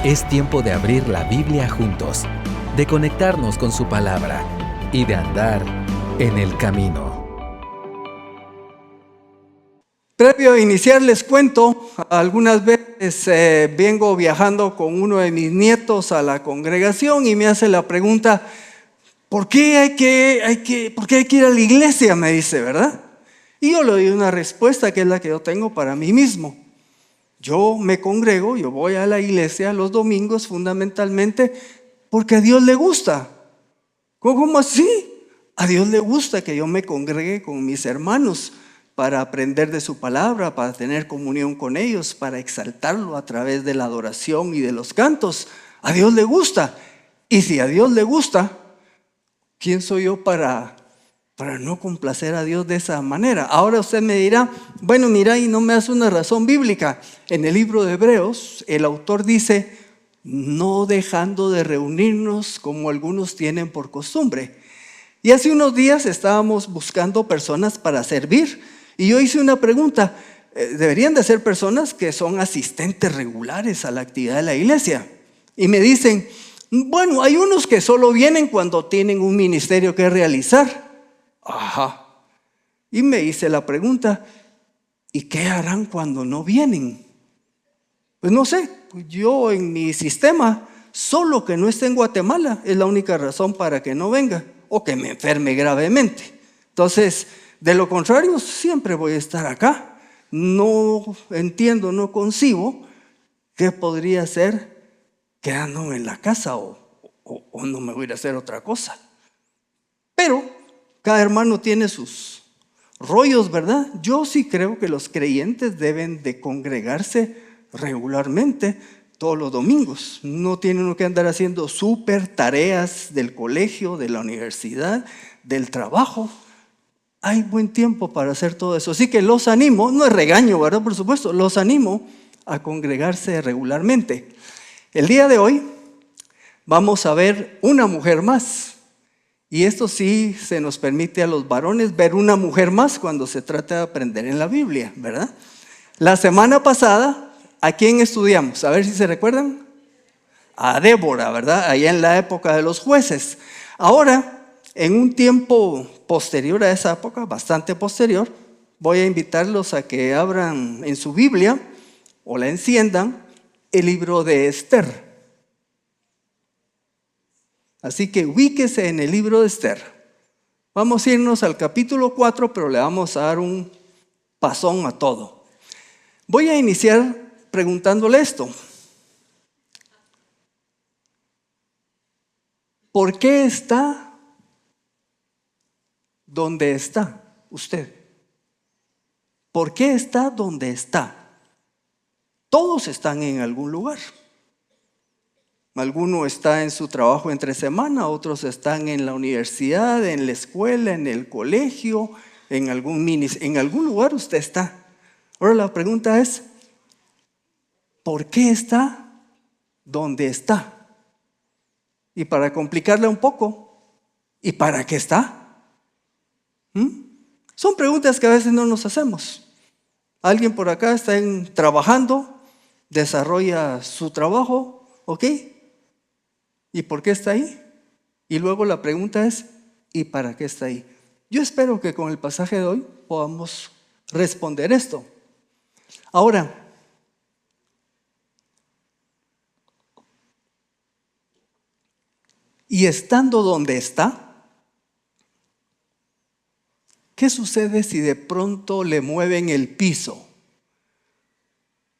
Es tiempo de abrir la Biblia juntos, de conectarnos con su palabra y de andar en el camino. Previo a iniciar les cuento, algunas veces vengo viajando con uno de mis nietos a la congregación y me hace la pregunta, ¿por qué hay que ir a la iglesia? Me dice, ¿verdad? Y yo le doy una respuesta que es la que yo tengo para mí mismo. Yo me congrego, yo voy a la iglesia los domingos fundamentalmente porque a Dios le gusta. ¿Cómo así? A Dios le gusta que yo me congregue con mis hermanos para aprender de su palabra, para tener comunión con ellos, para exaltarlo a través de la adoración y de los cantos. A Dios le gusta. Y si a Dios le gusta, ¿quién soy yo para no complacer a Dios de esa manera? Ahora usted me dirá, bueno, mira, y no me hace una razón bíblica. En el libro de Hebreos, el autor dice, no dejando de reunirnos como algunos tienen por costumbre. Y hace unos días estábamos buscando personas para servir. Y yo hice una pregunta, deberían de ser personas que son asistentes regulares a la actividad de la iglesia. Y me dicen, bueno, hay unos que solo vienen cuando tienen un ministerio que realizar. Ajá. Y me hice la pregunta, ¿y qué harán cuando no vienen? Pues no sé, yo en mi sistema, solo que no esté en Guatemala es la única razón para que no venga o que me enferme gravemente. Entonces, de lo contrario, siempre voy a estar acá. No entiendo, no concibo qué podría ser quedándome en la casa o no me voy a ir a hacer otra cosa. Pero cada hermano tiene sus rollos, ¿verdad? Yo sí creo que los creyentes deben de congregarse regularmente todos los domingos. No tiene uno que andar haciendo súper tareas del colegio, de la universidad, del trabajo. Hay buen tiempo para hacer todo eso. Así que los animo, no es regaño, ¿verdad? Por supuesto, los animo a congregarse regularmente. El día de hoy vamos a ver una mujer más. Y esto sí se nos permite a los varones ver una mujer más cuando se trata de aprender en la Biblia, ¿verdad? La semana pasada, ¿a quién estudiamos? A ver si se recuerdan. A Débora, ¿verdad? Allá en la época de los jueces. Ahora, en un tiempo posterior a esa época, bastante posterior, voy a invitarlos a que abran en su Biblia o la enciendan el libro de Esther. Así que ubíquese en el libro de Esther. Vamos a irnos al capítulo 4, pero le vamos a dar un pasón a todo. Voy a iniciar preguntándole esto. ¿Por qué está donde está usted? ¿Por qué está donde está? Todos están en algún lugar. Alguno está en su trabajo entre semana, otros están en la universidad, en la escuela, en el colegio, en algún lugar usted está. Ahora la pregunta es, ¿por qué está donde está? Y para complicarla un poco, ¿y para qué está? Son preguntas que a veces no nos hacemos. Alguien por acá está trabajando, desarrolla su trabajo, ¿ok? ¿Y por qué está ahí? Y luego la pregunta es, ¿y para qué está ahí? Yo espero que con el pasaje de hoy podamos responder esto. Ahora, y estando donde está, ¿qué sucede si de pronto le mueven el piso?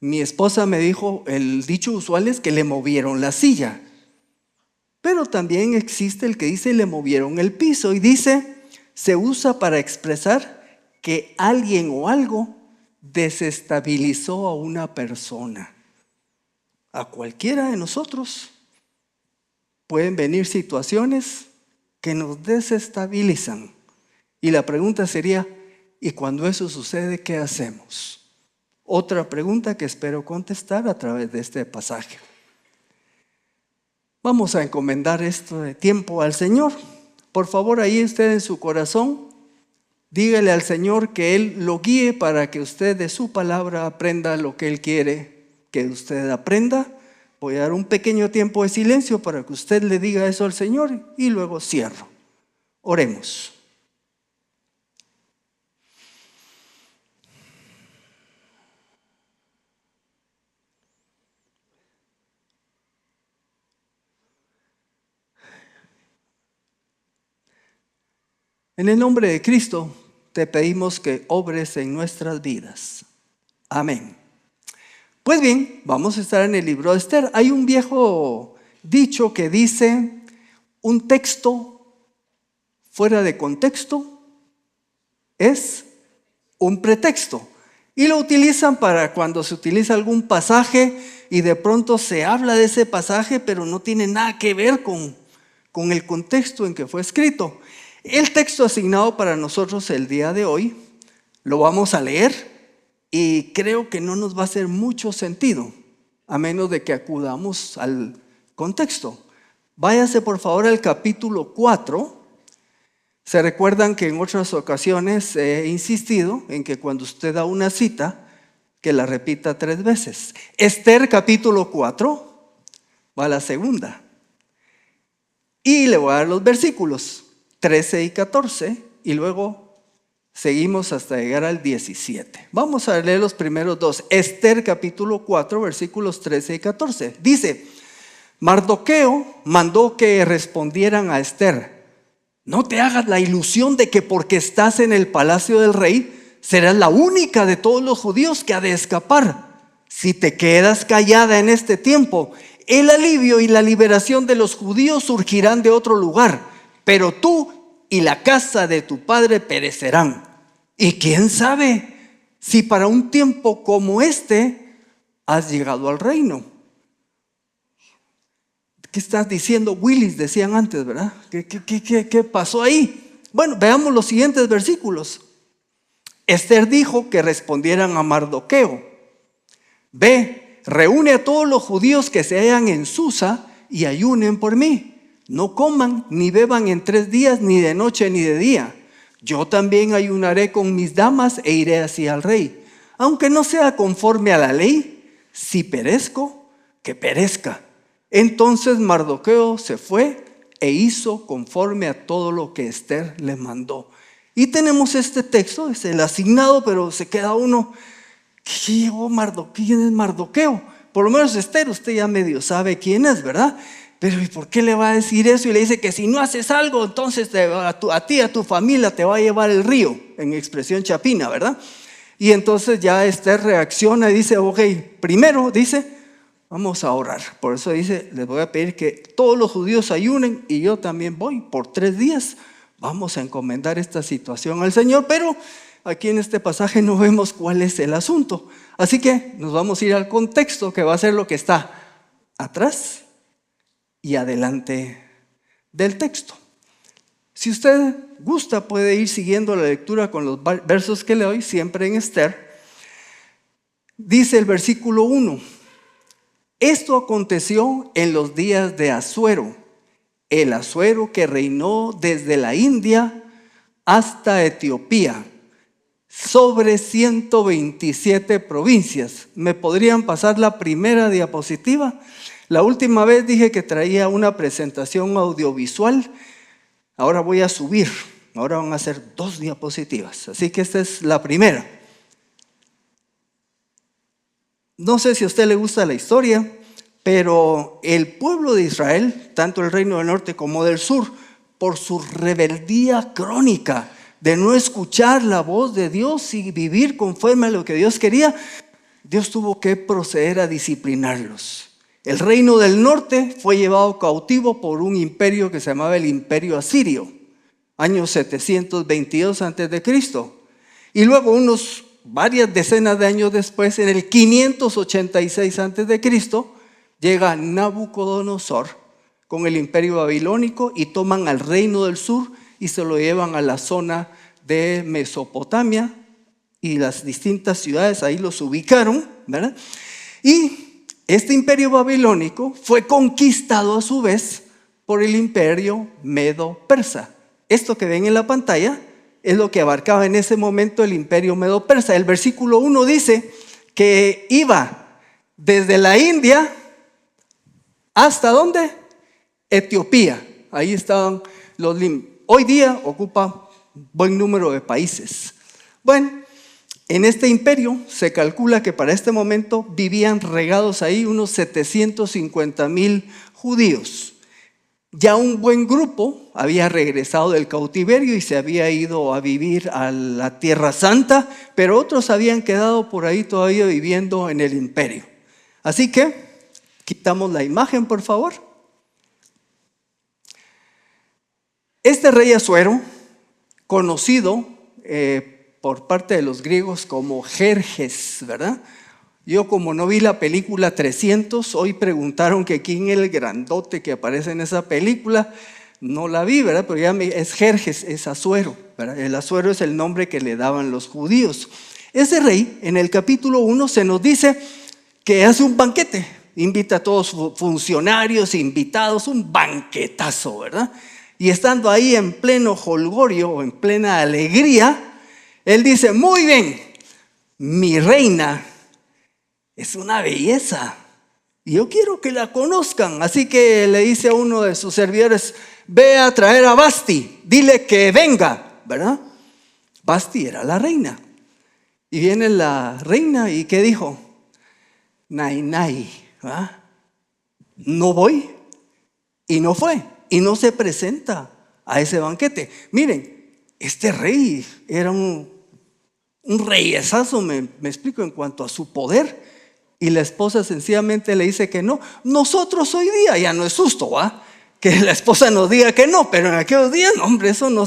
Mi esposa me dijo, el dicho usual es que le movieron la silla. Pero también existe el que dice le movieron el piso y dice, se usa para expresar que alguien o algo desestabilizó a una persona. A cualquiera de nosotros pueden venir situaciones que nos desestabilizan. Y la pregunta sería, ¿y cuando eso sucede, qué hacemos? Otra pregunta que espero contestar a través de este pasaje. Vamos a encomendar este tiempo al Señor. Por favor, ahí usted en su corazón, dígale al Señor que Él lo guíe para que usted de su palabra aprenda lo que Él quiere que usted aprenda, Voy a dar un pequeño tiempo de silencio para que usted le diga eso al Señor y luego cierro. Oremos. En el nombre de Cristo te pedimos que obres en nuestras vidas. Amén. Pues bien, vamos a estar en el libro de Esther. Hay un viejo dicho que dice: un texto fuera de contexto es un pretexto. Y lo utilizan para cuando se utiliza algún pasaje y de pronto se habla de ese pasaje, pero no tiene nada que ver con el contexto en que fue escrito. El texto asignado para nosotros el día de hoy lo vamos a leer y creo que no nos va a hacer mucho sentido a menos de que acudamos al contexto. Váyase por favor al capítulo 4. Se recuerdan que en otras ocasiones he insistido en que cuando usted da una cita, que la repita 3 veces. Esther capítulo 4, va a la segunda. Y le voy a dar los versículos 13 y 14 y luego seguimos hasta llegar al 17. Vamos a leer los primeros 2. Esther capítulo 4, versículos 13 y 14. Dice: Mardoqueo mandó que respondieran a Esther: no te hagas la ilusión de que porque estás en el palacio del rey, serás la única de todos los judíos que ha de escapar. Si te quedas callada en este tiempo, el alivio y la liberación de los judíos surgirán de otro lugar, pero tú y la casa de tu padre perecerán. Y quién sabe si para un tiempo como este has llegado al reino. ¿Qué estás diciendo, Willis? Decían antes, ¿verdad? ¿Qué pasó ahí? Bueno, veamos los siguientes versículos. Esther dijo que respondieran a Mardoqueo: ve, reúne a todos los judíos que se hallan en Susa y ayunen por mí. No coman ni beban en 3 días, ni de noche ni de día. Yo también ayunaré con mis damas e iré así al rey. Aunque no sea conforme a la ley, si perezco, que perezca. Entonces Mardoqueo se fue e hizo conforme a todo lo que Esther le mandó. Y tenemos este texto, es el asignado, pero se queda uno: ¿quién es Mardoqueo? Por lo menos Esther, usted ya medio sabe quién es, ¿verdad? Pero ¿y por qué le va a decir eso? Y le dice que si no haces algo, entonces a ti, a tu familia te va a llevar el río, en expresión chapina, ¿verdad? Y entonces ya Esther reacciona y dice: ok, primero dice, vamos a orar. Por eso dice: les voy a pedir que todos los judíos ayunen y yo también voy por 3 días. Vamos a encomendar esta situación al Señor, pero aquí en este pasaje no vemos cuál es el asunto. Así que nos vamos a ir al contexto, que va a ser lo que está atrás y adelante del texto. Si usted gusta, puede ir siguiendo la lectura con los versos que le doy, siempre en Esther. Dice el versículo 1: esto aconteció en los días de Asuero, el Asuero que reinó desde la India hasta Etiopía, sobre 127 provincias. ¿Me podrían pasar la primera diapositiva? La última vez dije que traía una presentación audiovisual. Ahora voy a subir. Ahora van a ser 2 diapositivas. Así que esta es la primera. No sé si a usted le gusta la historia, pero el pueblo de Israel, tanto el reino del norte como del sur, por su rebeldía crónica de no escuchar la voz de Dios y vivir conforme a lo que Dios quería, Dios tuvo que proceder a disciplinarlos. El reino del norte fue llevado cautivo por un imperio que se llamaba el Imperio Asirio, año 722 a.C. Y luego varias decenas de años después, en el 586 a.C., llega Nabucodonosor con el imperio babilónico y toman al reino del sur y se lo llevan a la zona de Mesopotamia y las distintas ciudades, ahí los ubicaron, ¿verdad? Y este imperio babilónico fue conquistado a su vez por el imperio medo-persa. Esto que ven en la pantalla es lo que abarcaba en ese momento el imperio medo-persa. El versículo 1 dice que iba desde la India ¿Hasta dónde? Etiopía. Ahí estaban los límites. Hoy día ocupa buen número de países. Bueno, en este imperio se calcula que para este momento vivían regados ahí unos 750,000 judíos. Ya un buen grupo había regresado del cautiverio y se había ido a vivir a la Tierra Santa, pero otros habían quedado por ahí todavía viviendo en el imperio. Así que, quitamos la imagen, por favor. Este rey Asuero, conocido por parte de los griegos como Jerjes, ¿verdad? Yo, como no vi la película 300, hoy preguntaron que quién es el grandote que aparece en esa película. No la vi, ¿verdad? Pero es Jerjes, es Asuero, ¿verdad? El Asuero es el nombre que le daban los judíos. Ese rey, en el capítulo 1, se nos dice que hace un banquete. Invita a todos sus funcionarios, invitados, un banquetazo, ¿verdad? Y estando ahí en pleno jolgorio o en plena alegría, él dice: muy bien, mi reina es una belleza y yo quiero que la conozcan. Así que le dice a uno de sus servidores: ve a traer a Vasti, dile que venga, ¿verdad? Vasti era la reina. Y viene la reina y ¿qué dijo? Nay, nay, ¿verdad? No voy. Y no fue, y no se presenta a ese banquete. Miren, este rey era un reyesazo, me explico, en cuanto a su poder. Y la esposa sencillamente le dice que no. Nosotros hoy día ya no es justo, ¿va? Que la esposa nos diga que no, pero en aquellos días, no, hombre, eso no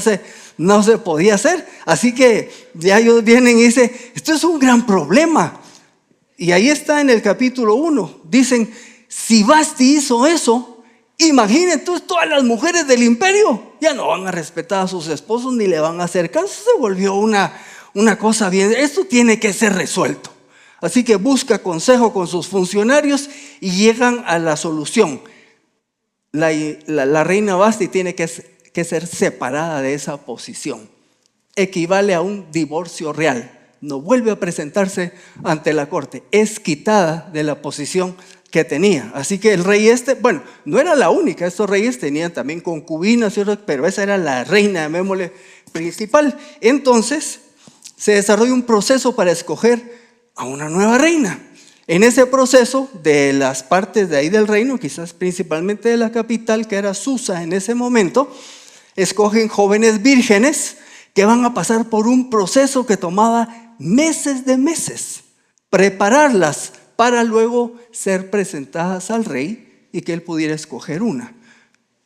se podía hacer. Así que ya ellos vienen y dicen: esto es un gran problema. Y ahí está en el capítulo 1. Dicen: si Vasti hizo eso, imaginen entonces todas las mujeres del imperio ya no van a respetar a sus esposos ni le van a hacer caso. Se volvió una cosa bien. Esto tiene que ser resuelto. Así que busca consejo con sus funcionarios y llegan a la solución. La reina Vasti tiene que ser separada de esa posición. Equivale a un divorcio real. No vuelve a presentarse ante la corte. Es quitada de la posición que tenía. Así que el rey bueno, no era la única. Estos reyes tenían también concubinas, pero esa era la reina, llamémosle, principal. Entonces se desarrolla un proceso para escoger a una nueva reina. En ese proceso, de las partes de ahí del reino, quizás principalmente de la capital, que era Susa en ese momento, escogen jóvenes vírgenes que van a pasar por un proceso que tomaba meses de meses, prepararlas para luego ser presentadas al rey y que él pudiera escoger una.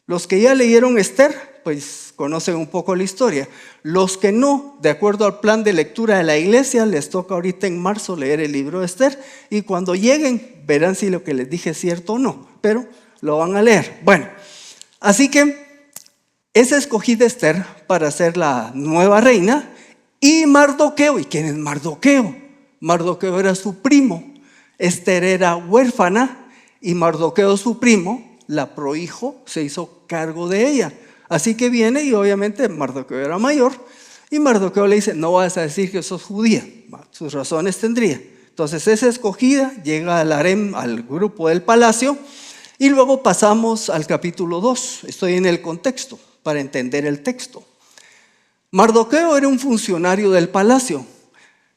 Los que ya leyeron Esther, pues conocen un poco la historia. Los que no, de acuerdo al plan de lectura de la iglesia, les toca ahorita en marzo leer el libro de Esther, y cuando lleguen verán si lo que les dije es cierto o no, pero lo van a leer. Bueno, así que es escogida Esther para ser la nueva reina, y Mardoqueo. ¿Y quién es Mardoqueo? Mardoqueo era su primo. Esther era huérfana y Mardoqueo, su primo, la prohijo, se hizo cargo de ella. Así que viene, y obviamente Mardoqueo era mayor, y Mardoqueo le dice: no vas a decir que sos judía. Sus razones tendría. Entonces es escogida, llega al harem, al grupo del palacio, y luego pasamos al capítulo 2. Estoy en el contexto para entender el texto. Mardoqueo era un funcionario del palacio.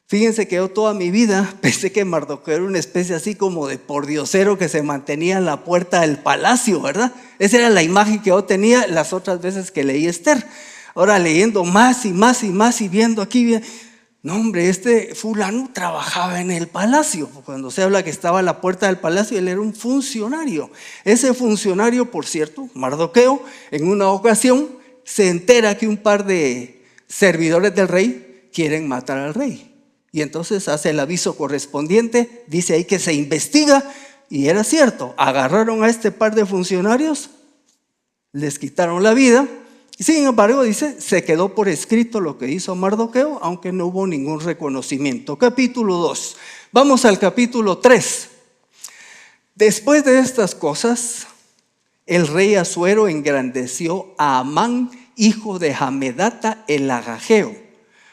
Fíjense que yo toda mi vida pensé que Mardoqueo era una especie así como de pordiosero que se mantenía en la puerta del palacio, ¿verdad? Esa era la imagen que yo tenía las otras veces que leí Esther. Ahora leyendo más y más y más y viendo aquí, no, hombre, este fulano trabajaba en el palacio. Cuando se habla que estaba a la puerta del palacio, él era un funcionario. Ese funcionario, por cierto, Mardoqueo, en una ocasión se entera que un par de servidores del rey quieren matar al rey. Y entonces hace el aviso correspondiente, dice ahí que se investiga, y era cierto, agarraron a este par de funcionarios, les quitaron la vida, y sin embargo, dice, se quedó por escrito lo que hizo Mardoqueo, aunque no hubo ningún reconocimiento. Capítulo 2. Vamos al capítulo 3. Después de estas cosas, el rey Asuero engrandeció a Amán, hijo de Hamedata el Agageo.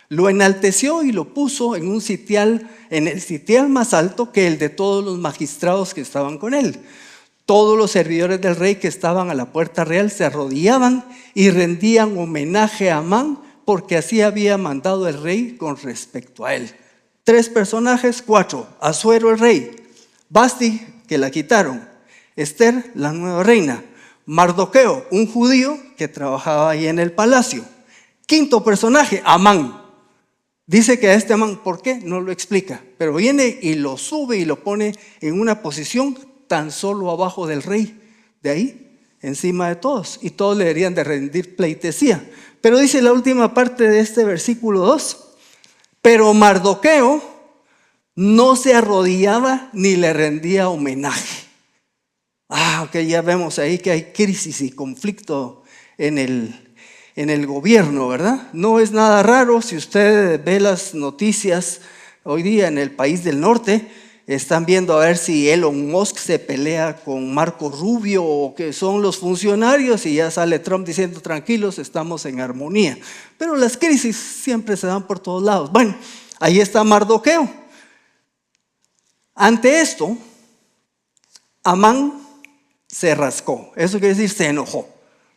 Lo enalteció y lo puso en el sitial más alto que el de todos los magistrados que estaban con él. Todos los servidores del rey que estaban a la puerta real se arrodillaban y rendían homenaje a Amán, porque así había mandado el rey con respecto a él. 3 personajes, 4. Asuero el rey, Vasti, que la quitaron, Esther, la nueva reina, Mardoqueo, un judío que trabajaba ahí en el palacio. 5.º personaje, Amán. Dice que a este Amán, ¿por qué? No lo explica, pero viene y lo sube y lo pone en una posición tan solo abajo del rey, de ahí, encima de todos, y todos le deberían de rendir pleitesía. Pero dice la última parte de este versículo 2, pero Mardoqueo no se arrodillaba ni le rendía homenaje. Ok, ya vemos ahí que hay crisis y conflicto en el gobierno, ¿verdad? No es nada raro si usted ve las noticias hoy día en el país del norte. Están viendo a ver si Elon Musk se pelea con Marco Rubio o que son los funcionarios, y ya sale Trump diciendo tranquilos, estamos en armonía. Pero las crisis siempre se dan por todos lados. Bueno, ahí está Mardoqueo. Ante esto, Amán se rascó. Eso quiere decir se enojó,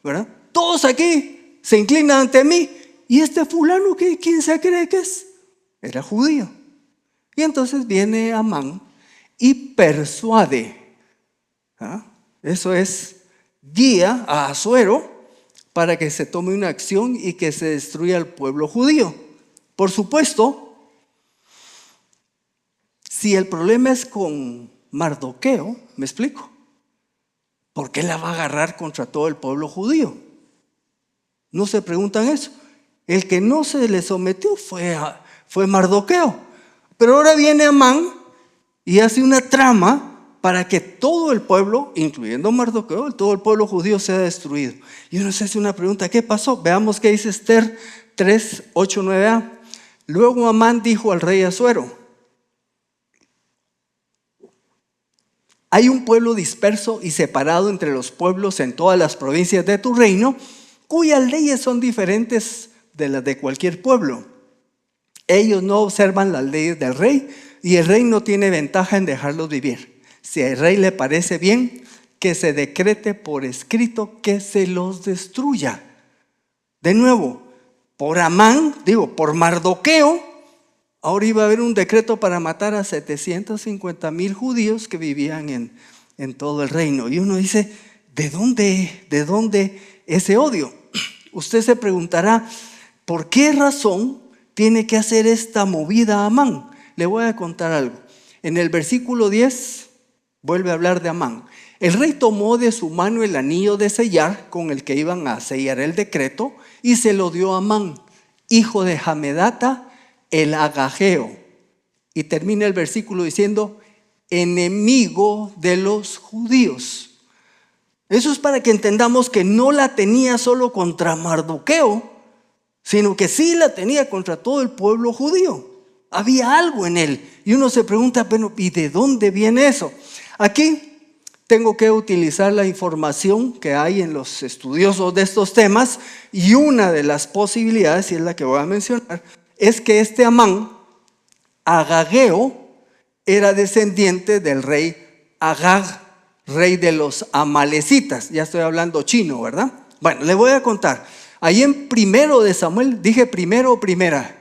¿verdad? Todos aquí se inclinan ante mí. ¿Y este fulano quién se cree que es? Era judío. Y entonces viene Amán y persuade. Eso es, guía a Asuero para que se tome una acción y que se destruya el pueblo judío. Por supuesto, si el problema es con Mardoqueo, ¿me explico? ¿Por qué la va a agarrar contra todo el pueblo judío? No se preguntan eso. El que no se le sometió fue Mardoqueo. Pero ahora viene Amán y hace una trama para que todo el pueblo, incluyendo Mardoqueo, todo el pueblo judío sea destruido. Y uno se hace una pregunta, ¿qué pasó? Veamos qué dice Esther 3, 8, 9a. Luego Amán dijo al rey Asuero: hay un pueblo disperso y separado entre los pueblos en todas las provincias de tu reino, cuyas leyes son diferentes de las de cualquier pueblo. Ellos no observan las leyes del rey y el rey no tiene ventaja en dejarlos vivir. Si al rey le parece bien, que se decrete por escrito que se los destruya. De nuevo, por Amán, por Mardoqueo, ahora iba a haber un decreto para matar a 750,000 judíos que vivían en todo el reino. Y uno dice, ¿de dónde ese odio? Usted se preguntará, ¿por qué razón tiene que hacer esta movida Amán? Le voy a contar algo. En el versículo 10 vuelve a hablar de Amán. El rey tomó de su mano el anillo de sellar con el que iban a sellar el decreto y se lo dio a Amán, hijo de Hamedata, el agageo. Y termina el versículo diciendo, enemigo de los judíos. Eso es para que entendamos que no la tenía solo contra Mardoqueo, sino que sí la tenía contra todo el pueblo judío. Había algo en él. Y uno se pregunta, bueno, ¿y de dónde viene eso? Aquí tengo que utilizar la información que hay en los estudiosos de estos temas, y una de las posibilidades, y es la que voy a mencionar, es que este Amán, agageo, era descendiente del rey Agag, rey de los amalecitas. Ya estoy hablando chino, ¿verdad? Bueno, le voy a contar. Ahí en 1 de Samuel, ¿dije primero o primera?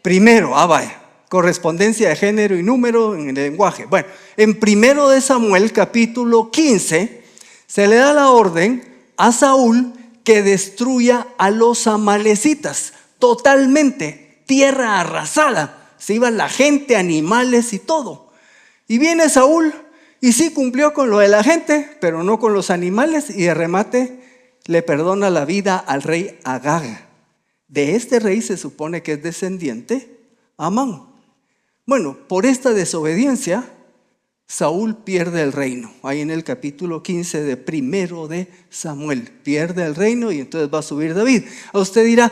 Primero, vaya. Correspondencia de género y número en el lenguaje. Bueno, en 1 de Samuel, capítulo 15, se le da la orden a Saúl que destruya a los amalecitas. Totalmente, tierra arrasada. Se iba la gente, animales y todo. Y viene Saúl y sí cumplió con lo de la gente, pero no con los animales, y de remate le perdona la vida al rey Agag. De este rey se supone que es descendiente Amán. Bueno, por esta desobediencia, Saúl pierde el reino. Ahí en el capítulo 15 de 1 de Samuel. Pierde el reino y entonces va a subir David. A usted dirá,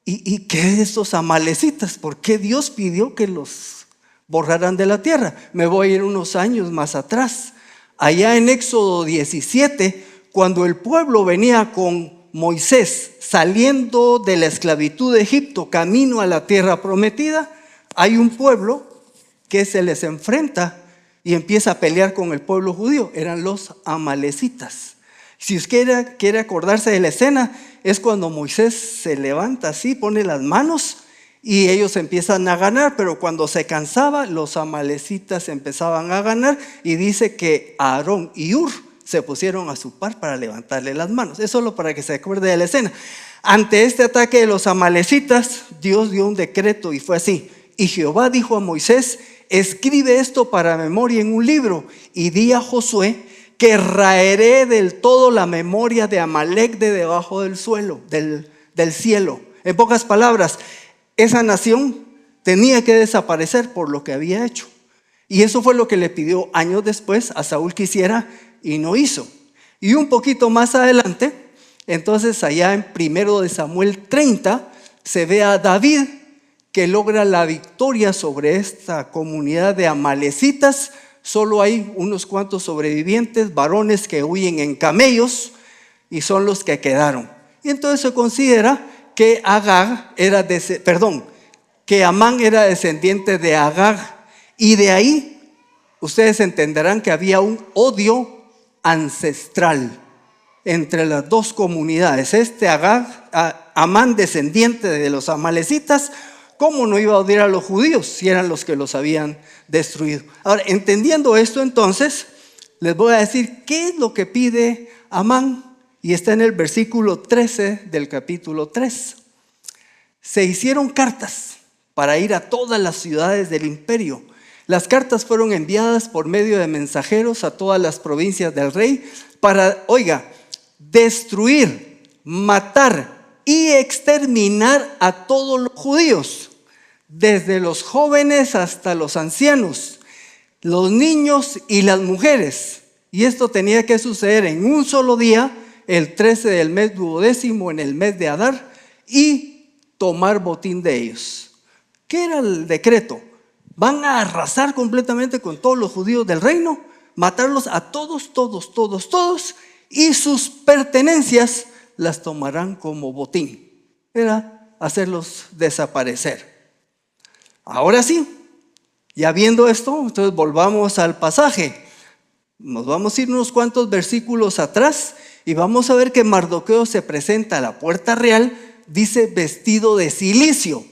¿y qué de estos amalecitas? ¿Por qué Dios pidió que los borraran de la tierra? Me voy a ir unos años más atrás. Allá en Éxodo 17, cuando el pueblo venía con Moisés saliendo de la esclavitud de Egipto, camino a la tierra prometida, hay un pueblo que se les enfrenta y empieza a pelear con el pueblo judío. Eran los amalecitas. Si usted quiere acordarse de la escena, es cuando Moisés se levanta así, pone las manos y ellos empiezan a ganar, pero cuando se cansaba, los amalecitas empezaban a ganar y dice que Aarón y Hur se pusieron a su par para levantarle las manos. Es solo para que se acuerde de la escena. Ante este ataque de los amalecitas, Dios dio un decreto y fue así. Y Jehová dijo a Moisés: escribe esto para memoria en un libro y di a Josué que raeré del todo la memoria de Amalec de debajo del suelo, del cielo. En pocas palabras, esa nación tenía que desaparecer por lo que había hecho. Y eso fue lo que le pidió años después a Saúl que hiciera y no hizo. Y un poquito más adelante, entonces allá en 1 Samuel 30, se ve a David que logra la victoria sobre esta comunidad de amalecitas. Solo hay unos cuantos sobrevivientes, varones que huyen en camellos, y son los que quedaron. Y entonces se considera que que Amán era descendiente de Agag, y de ahí ustedes entenderán que había un odio ancestral entre las dos comunidades. Amán, descendiente de los amalecitas, ¿cómo no iba a odiar a los judíos si eran los que los habían destruido? Ahora, entendiendo esto, entonces, les voy a decir qué es lo que pide Amán, y está en el versículo 13 del capítulo 3. Se hicieron cartas para ir a todas las ciudades del imperio. Las cartas fueron enviadas por medio de mensajeros a todas las provincias del rey para, destruir, matar y exterminar a todos los judíos, desde los jóvenes hasta los ancianos, los niños y las mujeres. Y esto tenía que suceder en un solo día, el 13 del mes 12º, en el mes de Adar, y tomar botín de ellos. ¿Qué era el decreto? Van a arrasar completamente con todos los judíos del reino, matarlos a todos, y sus pertenencias las tomarán como botín. Era hacerlos desaparecer. Ahora sí, ya viendo esto, entonces volvamos al pasaje. Nos vamos a ir unos cuantos versículos atrás y vamos a ver que Mardoqueo se presenta a la puerta real, dice vestido de cilicio.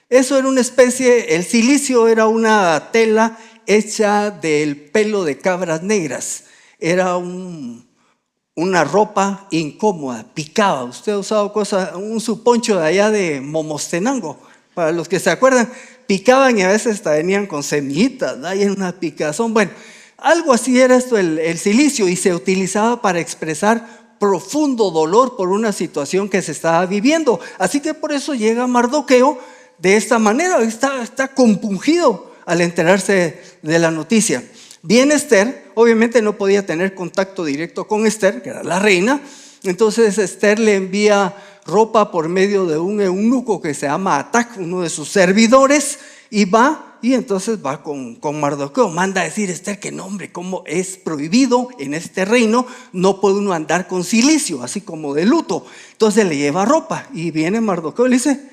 Eso era una especie, el cilicio era una tela hecha del pelo de cabras negras. Era una ropa incómoda, picaba. Usted ha usado un suponcho de allá de Momostenango, para los que se acuerdan, picaban y a veces hasta venían con semillitas, hay una picazón. Bueno, algo así era esto el cilicio, y se utilizaba para expresar profundo dolor por una situación que se estaba viviendo. Así que por eso llega Mardoqueo de esta manera, está compungido al enterarse de la noticia. Viene Esther, obviamente no podía tener contacto directo con Esther, que era la reina. Entonces Esther le envía ropa por medio de un eunuco que se llama Atac, uno de sus servidores, y entonces va con Mardoqueo. Manda a decir Esther que no, hombre, como es prohibido en este reino, no puede uno andar con cilicio, así como de luto. Entonces le lleva ropa y viene Mardoqueo y le dice,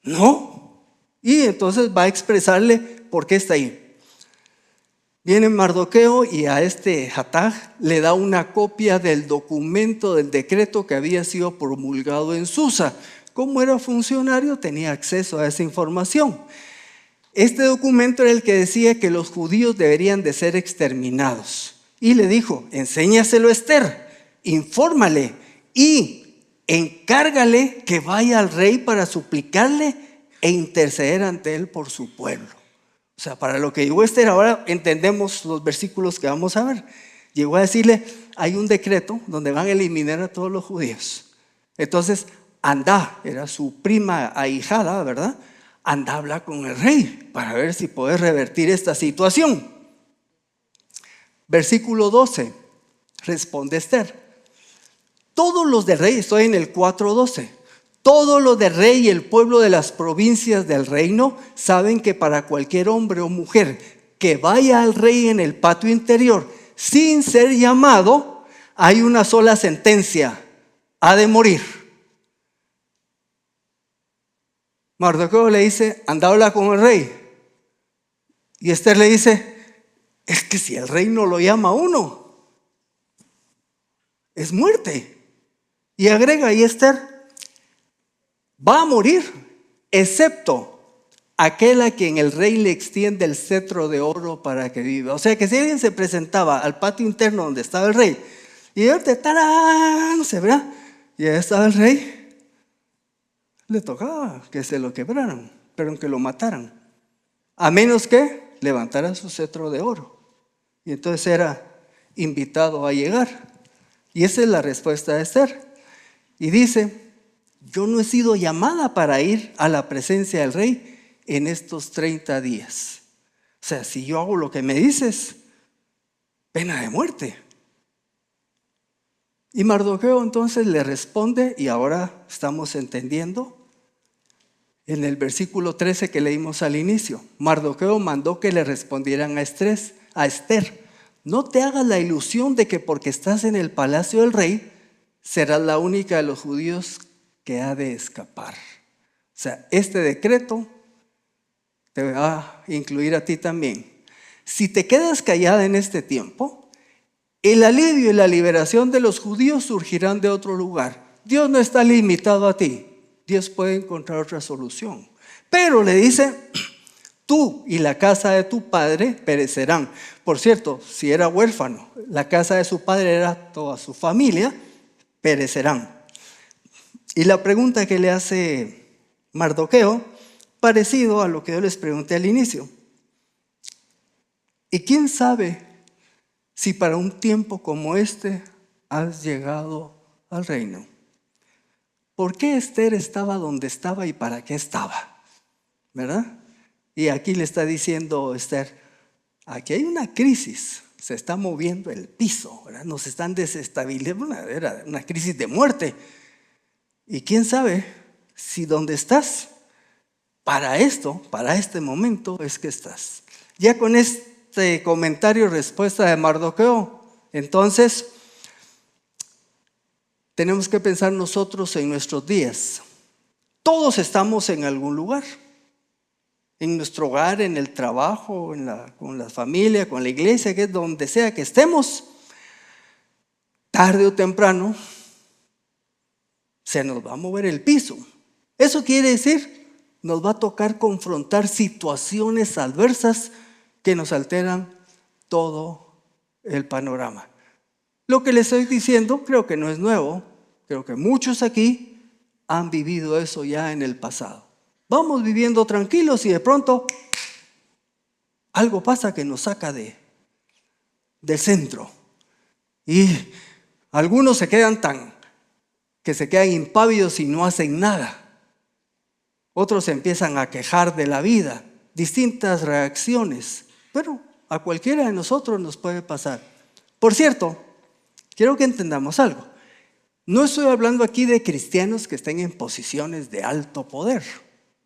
no. Y entonces va a expresarle por qué está ahí. Viene Mardoqueo y a este Hatag le da una copia del documento del decreto que había sido promulgado en Susa. Como era funcionario, tenía acceso a esa información. Este documento era el que decía que los judíos deberían de ser exterminados. Y le dijo, enséñaselo a Esther, infórmale y encárgale que vaya al rey para suplicarle e interceder ante él por su pueblo. O sea, para lo que llegó Esther, ahora entendemos los versículos que vamos a ver. Llegó a decirle, hay un decreto donde van a eliminar a todos los judíos. Entonces, anda, era su prima ahijada, ¿verdad? Anda a hablar con el rey para ver si puede revertir esta situación. Versículo 12, responde Esther. Todos los del rey, estoy en el 4:12. Todos los del rey y el pueblo de las provincias del reino saben que para cualquier hombre o mujer que vaya al rey en el patio interior sin ser llamado, hay una sola sentencia: ha de morir. Mardoqueo le dice, anda a hablar con el rey. Y Esther le dice, es que si el rey no lo llama a uno, es muerte. Y agrega ahí Esther, va a morir, excepto aquel a quien el rey le extiende el cetro de oro para que viva. O sea que si alguien se presentaba al patio interno donde estaba el rey, y ahorita, ¡tarán!, se verá, y ahí estaba el rey, le tocaba que se lo quebraran, pero que lo mataran, a menos que levantara su cetro de oro. Y entonces era invitado a llegar. Y esa es la respuesta de Esther. Y dice, yo no he sido llamada para ir a la presencia del rey en estos 30 días. O sea, si yo hago lo que me dices, pena de muerte. Y Mardoqueo entonces le responde, y ahora estamos entendiendo, en el versículo 13 que leímos al inicio. Mardoqueo mandó que le respondieran a Esther, no te hagas la ilusión de que porque estás en el palacio del rey, serás la única de los judíos que ha de escapar. O sea, este decreto te va a incluir a ti también. Si te quedas callada en este tiempo, el alivio y la liberación de los judíos surgirán de otro lugar. Dios no está limitado a ti. Dios puede encontrar otra solución. Pero le dice, tú y la casa de tu padre perecerán. Por cierto, si era huérfano, la casa de su padre era toda su familia, perecerán. Y la pregunta que le hace Mardoqueo, parecido a lo que yo les pregunté al inicio. ¿Y quién sabe si para un tiempo como este has llegado al reino? ¿Por qué Esther estaba donde estaba y para qué estaba? ¿Verdad? Y aquí le está diciendo Esther, aquí hay una crisis, se está moviendo el piso, ¿verdad? Nos están desestabilizando, era una crisis de muerte. Y quién sabe si donde estás, para esto, para este momento es que estás. Ya con este comentario, respuesta de Mardoqueo, entonces tenemos que pensar nosotros en nuestros días. Todos estamos en algún lugar, en nuestro hogar, en el trabajo, con la familia, con la iglesia, que es donde sea que estemos, tarde o temprano se nos va a mover el piso. Eso quiere decir, nos va a tocar confrontar situaciones adversas que nos alteran todo el panorama. Lo que les estoy diciendo creo que no es nuevo, creo que muchos aquí han vivido eso ya en el pasado. Vamos viviendo tranquilos y de pronto algo pasa que nos saca del centro. Y algunos se quedan que se quedan impávidos y no hacen nada. Otros se empiezan a quejar de la vida, distintas reacciones, pero a cualquiera de nosotros nos puede pasar. Por cierto, quiero que entendamos algo. No estoy hablando aquí de cristianos que estén en posiciones de alto poder.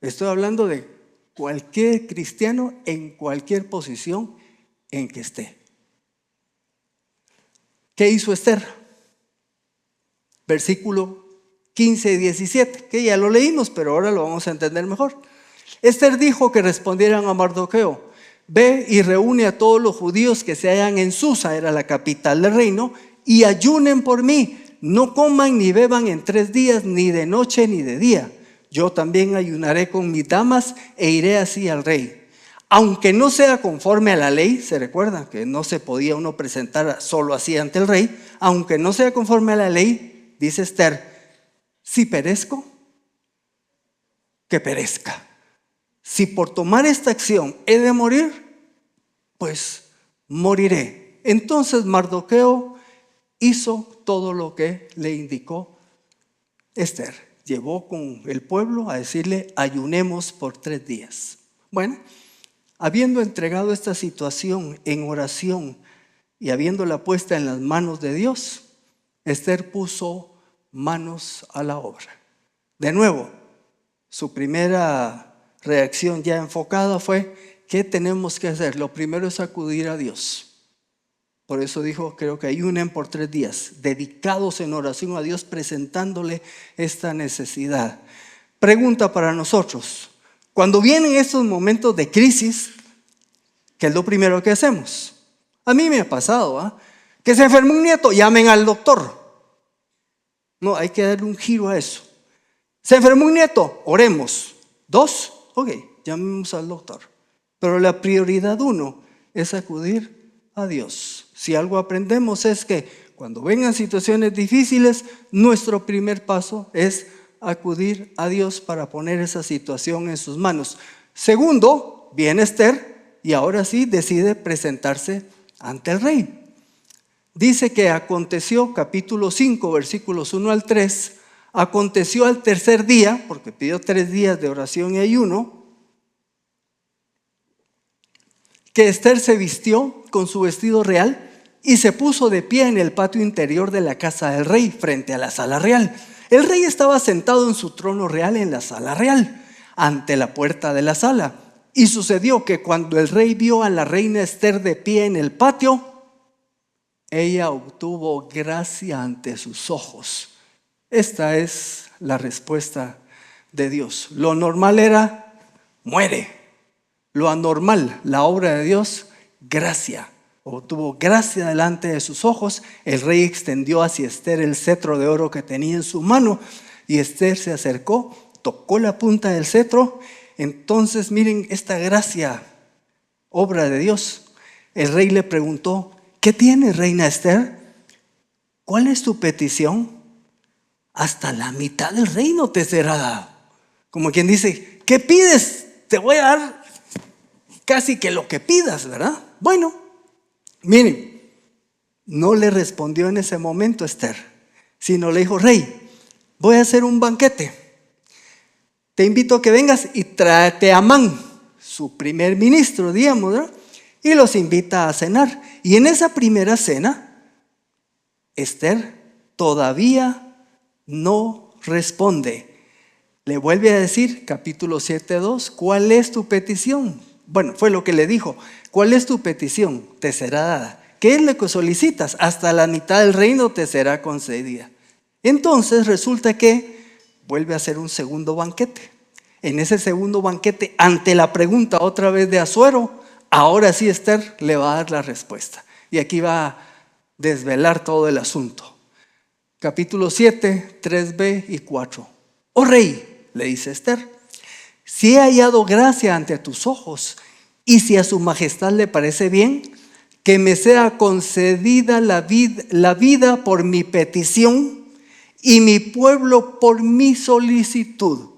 Estoy hablando de cualquier cristiano en cualquier posición en que esté. ¿Qué hizo Esther? Versículo 15 y 17, que ya lo leímos, pero ahora lo vamos a entender mejor. Esther dijo que respondieran a Mardoqueo, ve y reúne a todos los judíos que se hallan en Susa, era la capital del reino, y ayunen por mí, no coman ni beban en 3 días, ni de noche ni de día. Yo también ayunaré con mis damas e iré así al rey. Aunque no sea conforme a la ley, se recuerda que no se podía uno presentar solo así ante el rey, aunque no sea conforme a la ley, dice Esther, si perezco, que perezca. Si por tomar esta acción he de morir, pues moriré. Entonces Mardoqueo hizo todo lo que le indicó Esther. Llevó con el pueblo a decirle, ayunemos por 3 días. Bueno, habiendo entregado esta situación en oración y habiéndola puesta en las manos de Dios, Esther puso manos a la obra. De nuevo, su primera reacción ya enfocada fue, ¿qué tenemos que hacer? Lo primero es acudir a Dios. Por eso dijo, creo que ayunen por 3 días, dedicados en oración a Dios, presentándole esta necesidad. Pregunta para nosotros, cuando vienen estos momentos de crisis, ¿qué es lo primero que hacemos? A mí me ha pasado, que se enfermó un nieto, llamen al doctor. No, hay que darle un giro a eso. Se enfermó un nieto, oremos. 2, ok, llamemos al doctor. Pero la prioridad 1 es acudir a Dios. Si algo aprendemos es que cuando vengan situaciones difíciles, nuestro primer paso es acudir a Dios para poner esa situación en sus manos. Segundo, viene Esther y ahora sí decide presentarse ante el rey. Dice que aconteció, capítulo 5, versículos 1 al 3, aconteció al tercer día, porque pidió 3 días de oración y ayuno, que Esther se vistió con su vestido real y se puso de pie en el patio interior de la casa del rey, frente a la sala real. El rey estaba sentado en su trono real en la sala real, ante la puerta de la sala. Y sucedió que cuando el rey vio a la reina Esther de pie en el patio, ella obtuvo gracia ante sus ojos. Esta es la respuesta de Dios. Lo normal era, muere. Lo anormal, la obra de Dios, gracia. Obtuvo gracia delante de sus ojos. El rey extendió hacia Esther el cetro de oro que tenía en su mano y Esther se acercó, tocó la punta del cetro. Entonces miren esta gracia, obra de Dios. El rey le preguntó, ¿qué tiene, reina Esther? ¿Cuál es tu petición? Hasta la mitad del reino te será dado. Como quien dice, ¿qué pides? Te voy a dar casi que lo que pidas, ¿verdad? Bueno, miren, no le respondió en ese momento Esther, sino le dijo, rey, voy a hacer un banquete. Te invito a que vengas y tráete a Amán, su primer ministro, digamos, ¿verdad? Y los invita a cenar. Y en esa primera cena, Esther todavía no responde. Le vuelve a decir, capítulo 7:2, ¿cuál es tu petición? Bueno, fue lo que le dijo. ¿Cuál es tu petición? Te será dada. ¿Qué es lo que solicitas? Hasta la mitad del reino te será concedida. Entonces resulta que vuelve a hacer un segundo banquete. En ese segundo banquete, ante la pregunta otra vez de Asuero, ahora sí Esther le va a dar la respuesta. Y aquí va a desvelar todo el asunto. Capítulo 7, 3b y 4. Oh rey, le dice Esther, si he hallado gracia ante tus ojos y si a su majestad le parece bien, que me sea concedida la vida por mi petición y mi pueblo por mi solicitud,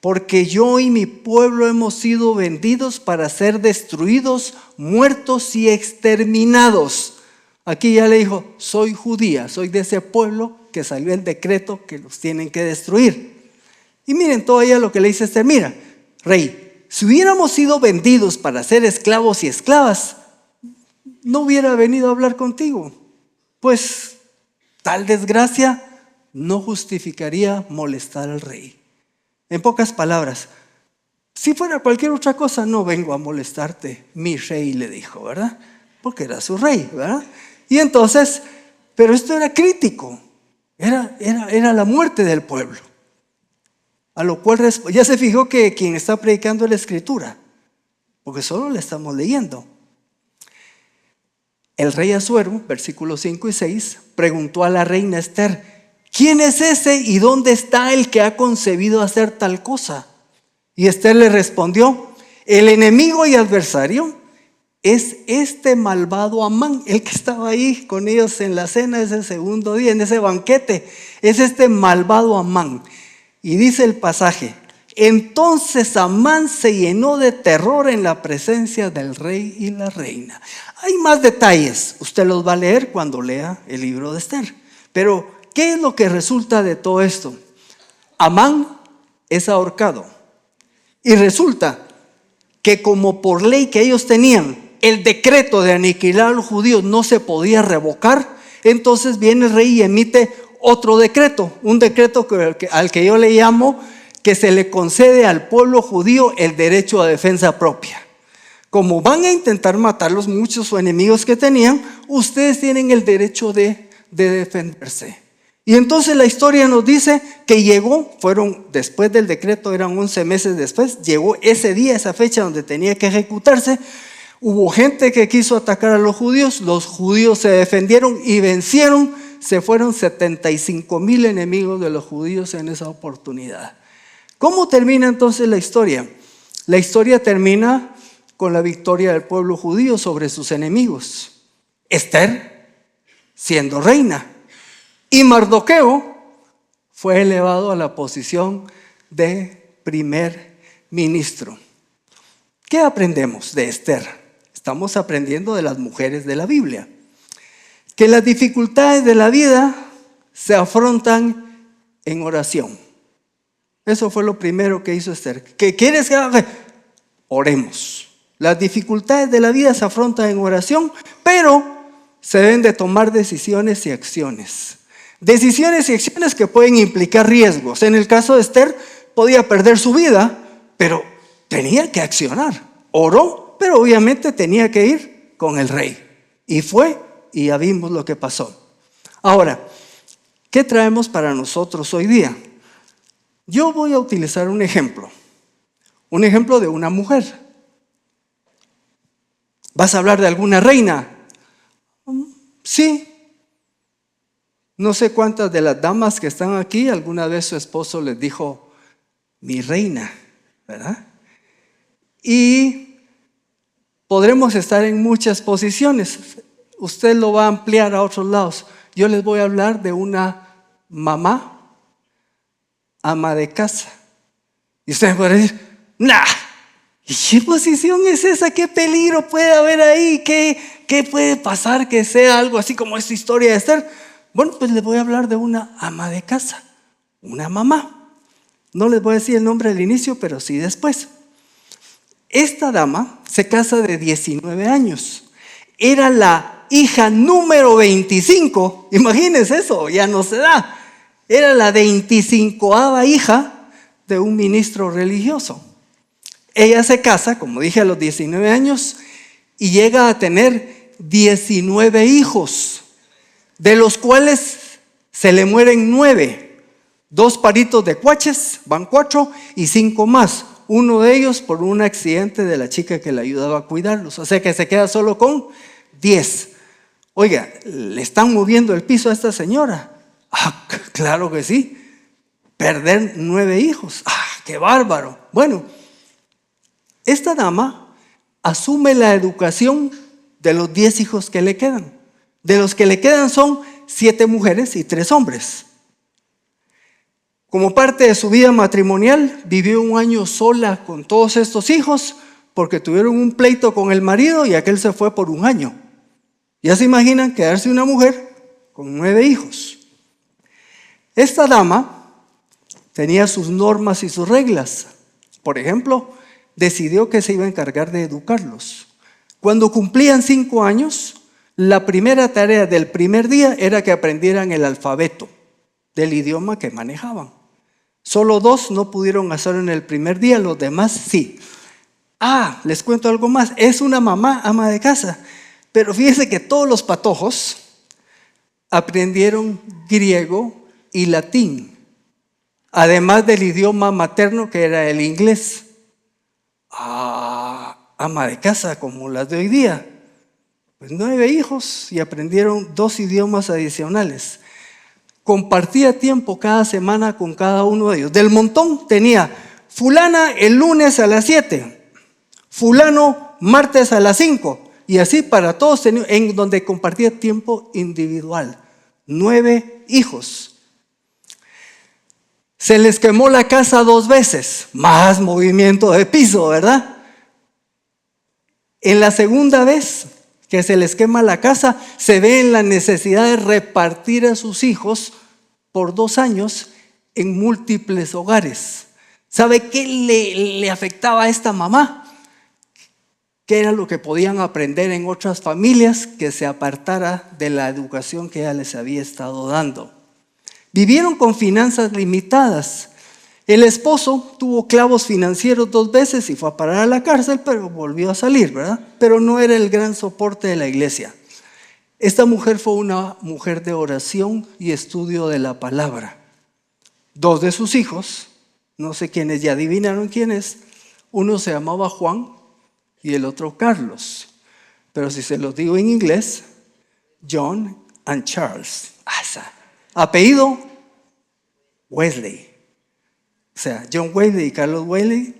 porque yo y mi pueblo hemos sido vendidos para ser destruidos, muertos y exterminados. Aquí ya le dijo, soy judía, soy de ese pueblo que salió el decreto que los tienen que destruir. Y miren todavía lo que le dice Esther, mira, rey, si hubiéramos sido vendidos para ser esclavos y esclavas, no hubiera venido a hablar contigo, pues tal desgracia no justificaría molestar al rey. En pocas palabras, si fuera cualquier otra cosa, no vengo a molestarte, mi rey, le dijo, ¿verdad? Porque era su rey, ¿verdad? Y entonces, pero esto era crítico, era la muerte del pueblo. A lo cual ya se fijó que quien está predicando es la Escritura, porque solo la estamos leyendo. El rey Asuero, versículos 5 y 6, preguntó a la reina Esther, ¿quién es ese y dónde está el que ha concebido hacer tal cosa? Y Esther le respondió, el enemigo y adversario es este malvado Amán, el que estaba ahí con ellos en la cena ese segundo día, en ese banquete, es este malvado Amán. Y dice el pasaje, entonces Amán se llenó de terror en la presencia del rey y la reina. Hay más detalles, usted los va a leer cuando lea el libro de Esther. Pero, ¿qué es lo que resulta de todo esto? Amán es ahorcado. Y resulta que como por ley que ellos tenían, el decreto de aniquilar a los judíos no se podía revocar, entonces viene el rey y emite otro decreto, un decreto al que yo le llamo que se le concede al pueblo judío el derecho a defensa propia. Como van a intentar matarlos muchos enemigos que tenían, ustedes tienen el derecho de defenderse. Y entonces la historia nos dice que después del decreto, eran 11 meses después, llegó ese día, esa fecha donde tenía que ejecutarse. Hubo gente que quiso atacar a los judíos se defendieron y vencieron. Se fueron 75,000 enemigos de los judíos en esa oportunidad. ¿Cómo termina entonces la historia? La historia termina con la victoria del pueblo judío sobre sus enemigos. Esther siendo reina y Mardoqueo fue elevado a la posición de primer ministro. ¿Qué aprendemos de Esther? Estamos aprendiendo de las mujeres de la Biblia. Que las dificultades de la vida se afrontan en oración. Eso fue lo primero que hizo Esther. ¿Qué quieres que haga? Oremos. Las dificultades de la vida se afrontan en oración, pero se deben de tomar decisiones y acciones. Decisiones y acciones que pueden implicar riesgos. En el caso de Esther, podía perder su vida, pero tenía que accionar. Oró, pero obviamente tenía que ir con el rey. Y fue, y ya vimos lo que pasó. Ahora, ¿qué traemos para nosotros hoy día? Yo voy a utilizar un ejemplo de una mujer. ¿Vas a hablar de alguna reina? Sí. No sé cuántas de las damas que están aquí, alguna vez su esposo les dijo, mi reina, ¿verdad? Y podremos estar en muchas posiciones. Usted lo va a ampliar a otros lados. Yo les voy a hablar de una mamá, ama de casa. Y ustedes pueden decir, nah, ¿y qué posición es esa? ¿Qué peligro puede haber ahí? ¿Qué puede pasar que sea algo así como esta historia de Esther? Bueno, pues les voy a hablar de una ama de casa, una mamá. No les voy a decir el nombre al inicio, pero sí después. Esta dama se casa de 19 años. Era la hija número 25. Imagínense eso, ya no se da. Era la 25ª hija de un ministro religioso. Ella se casa, como dije, a los 19 años y llega a tener 19 hijos, de los cuales se le mueren 9. 2 paritos de cuaches, van 4 y 5 más. Uno de ellos por un accidente de la chica que le ayudaba a cuidarlos. O sea que se queda solo con 10. Oiga, ¿le están moviendo el piso a esta señora? Ah, claro que sí. Perder 9 hijos. Ah, qué bárbaro. Bueno, esta dama asume la educación de los 10 hijos que le quedan. De los que le quedan son 7 mujeres y 3 hombres. Como parte de su vida matrimonial, vivió un año sola con todos estos hijos porque tuvieron un pleito con el marido y aquel se fue por un año. Ya se imaginan quedarse una mujer con 9 hijos. Esta dama tenía sus normas y sus reglas. Por ejemplo, decidió que se iba a encargar de educarlos. Cuando cumplían 5 años, la primera tarea del primer día era que aprendieran el alfabeto del idioma que manejaban. Solo 2 no pudieron hacerlo en el primer día, los demás sí. Ah, les cuento algo más. Es una mamá, ama de casa. Pero fíjense que todos los patojos aprendieron griego y latín, además del idioma materno que era el inglés. Ah, ama de casa como las de hoy día. Pues 9 hijos y aprendieron 2 idiomas adicionales. Compartía tiempo cada semana con cada uno de ellos. Del montón tenía fulana el lunes a las 7, fulano martes a las 5 y así para todos, en donde compartía tiempo individual. 9 hijos. Se les quemó la casa 2 veces, más movimiento de piso, ¿verdad? En la segunda vez que se les quema la casa, se ve en la necesidad de repartir a sus hijos por 2 años en múltiples hogares. ¿Sabe qué le afectaba a esta mamá? ¿Qué era lo que podían aprender en otras familias? Que se apartara de la educación que ella les había estado dando. Vivieron con finanzas limitadas. El esposo tuvo clavos financieros 2 veces y fue a parar a la cárcel, pero volvió a salir, ¿verdad? Pero no era el gran soporte de la iglesia. Esta mujer fue una mujer de oración y estudio de la palabra. 2 de sus hijos, no sé quiénes, ya adivinaron quiénes. Uno se llamaba Juan y el otro Carlos. Pero si se los digo en inglés, John and Charles. Apellido Wesley. O sea, John Wesley y Carlos Wesley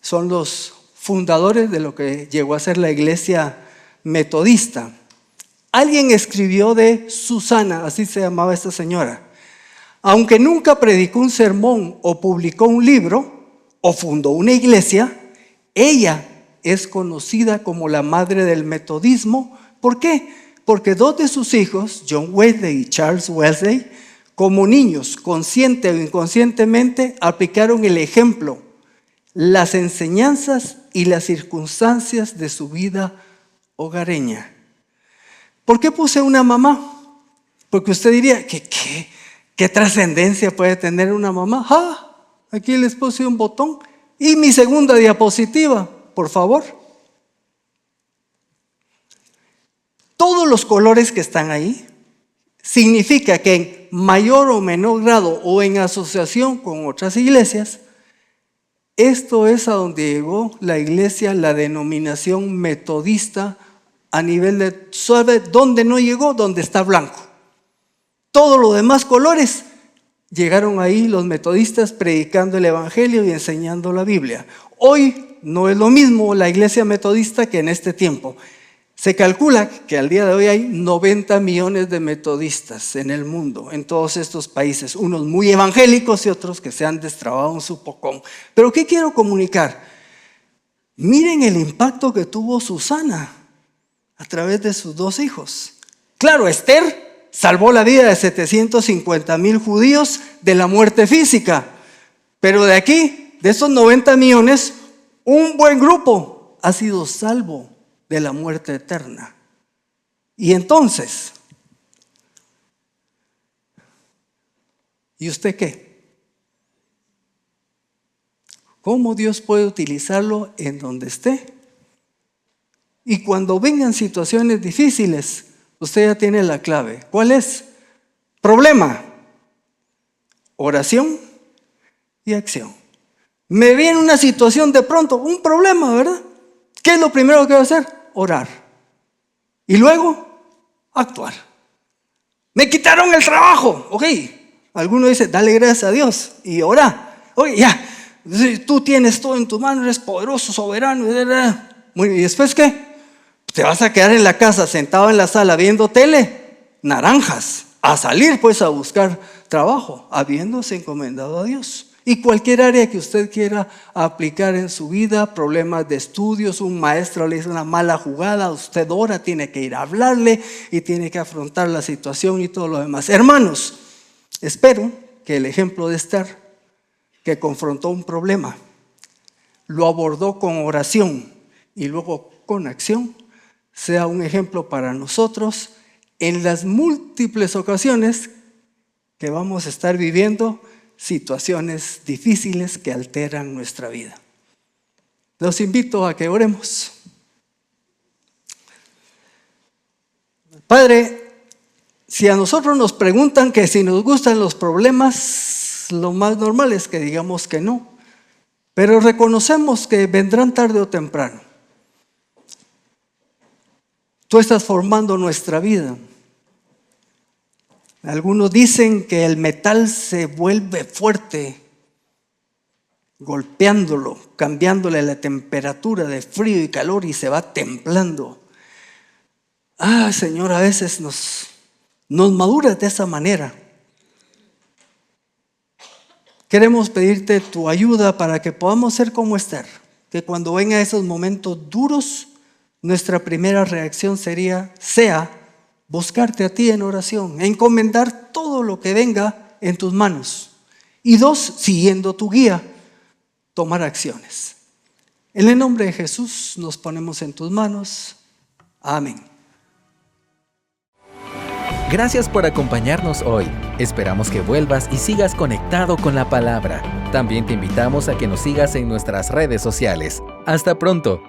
son los fundadores de lo que llegó a ser la iglesia metodista. Alguien escribió de Susana, así se llamaba esta señora. Aunque nunca predicó un sermón o publicó un libro o fundó una iglesia, ella es conocida como la madre del metodismo. ¿Por qué? Porque dos de sus hijos, John Wesley y Charles Wesley, como niños, consciente o inconscientemente, aplicaron el ejemplo, las enseñanzas y las circunstancias de su vida hogareña. ¿Por qué puse una mamá? Porque usted diría, ¿qué trascendencia puede tener una mamá? Aquí les puse un botón. Y mi segunda diapositiva, por favor. Todos los colores que están ahí significa que en mayor o menor grado o en asociación con otras iglesias, esto es a donde llegó la iglesia, la denominación metodista a nivel de, ¿sabe dónde no llegó? Donde está blanco. Todos los demás colores llegaron ahí los metodistas predicando el evangelio y enseñando la Biblia. Hoy no es lo mismo la iglesia metodista que en este tiempo. Se calcula que al día de hoy hay 90 millones de metodistas en el mundo, en todos estos países, unos muy evangélicos y otros que se han destrabado un su pocón. Pero ¿qué quiero comunicar? Miren el impacto que tuvo Susana a través de sus dos hijos. Claro, Esther salvó la vida de 750,000 judíos de la muerte física, pero de aquí, de esos 90 millones, un buen grupo ha sido salvo de la muerte eterna. Y entonces, ¿y usted qué? ¿Cómo Dios puede utilizarlo en donde esté? Y cuando vengan situaciones difíciles, usted ya tiene la clave. ¿Cuál es? Problema, oración y acción. Me viene una situación de pronto, un problema, ¿verdad? ¿Qué es lo primero que voy a hacer? Orar. Y luego, actuar. Me quitaron el trabajo. Ok. Alguno dice, dale gracias a Dios y ora. Oye, ya. Tú tienes todo en tu mano, eres poderoso, soberano. ¿Y después qué? ¿Te vas a quedar en la casa sentado en la sala viendo tele? Naranjas. A salir pues a buscar trabajo, habiéndose encomendado a Dios. Y cualquier área que usted quiera aplicar en su vida, problemas de estudios, un maestro le hizo una mala jugada, usted ora, tiene que ir a hablarle y tiene que afrontar la situación y todo lo demás. Hermanos, espero que el ejemplo de Esther, que confrontó un problema, lo abordó con oración y luego con acción, sea un ejemplo para nosotros en las múltiples ocasiones que vamos a estar viviendo situaciones difíciles que alteran nuestra vida. Los invito a que oremos. Padre, si a nosotros nos preguntan que si nos gustan los problemas, lo más normal es que digamos que no, pero reconocemos que vendrán tarde o temprano. Tú estás formando nuestra vida. Algunos dicen que el metal se vuelve fuerte golpeándolo, cambiándole la temperatura de frío y calor y se va templando. Señor, a veces nos maduras de esa manera. Queremos pedirte tu ayuda para que podamos ser como Esther, que cuando vengan esos momentos duros, nuestra primera reacción sea buscarte a ti en oración, encomendar todo lo que venga en tus manos. Y 2, siguiendo tu guía, tomar acciones. En el nombre de Jesús nos ponemos en tus manos. Amén. Gracias por acompañarnos hoy. Esperamos que vuelvas y sigas conectado con la palabra. También te invitamos a que nos sigas en nuestras redes sociales. Hasta pronto.